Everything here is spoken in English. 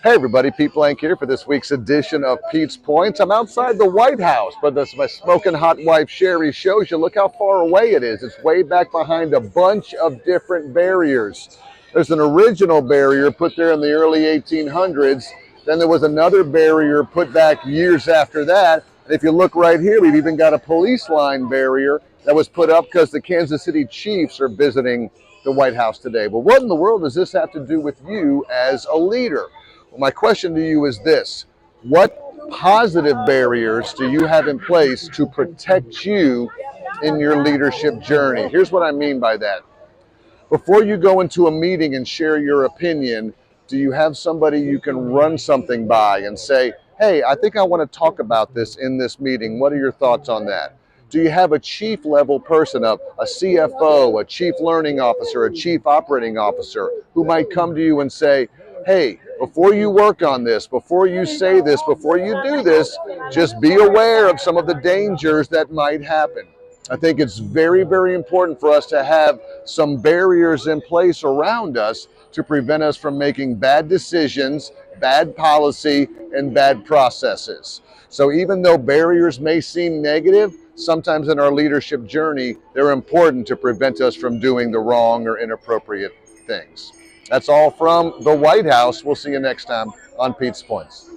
Hey everybody, Pete Blank here for this week's edition of Pete's Points. I'm outside the White House, but this my smoking hot wife Sherry shows you. Look how far away it is. It's way back behind a bunch of different barriers. There's an original barrier put there in the early 1800s. Then there was another barrier put back years after that. And if you look right here, we've even got a police line barrier that was put up because the Kansas City Chiefs are visiting the White House today. But what in the world does this have to do with you as a leader? Well, my question to you is this: what positive barriers do you have in place to protect you in your leadership journey? Here's what I mean by that. Before you go into a meeting and share your opinion, do you have somebody you can run something by and say, hey, I think I want to talk about this in this meeting. What are your thoughts on that? Do you have a chief level person, a CFO, a chief learning officer, a chief operating officer, who might come to you and say, hey, before you work on this, before you say this, before you do this, just be aware of some of the dangers that might happen. I think it's very, very important for us to have some barriers in place around us to prevent us from making bad decisions, bad policy, and bad processes. So even though barriers may seem negative, sometimes in our leadership journey, they're important to prevent us from doing the wrong or inappropriate things. That's all from the White House. We'll see you next time on Pete's Points.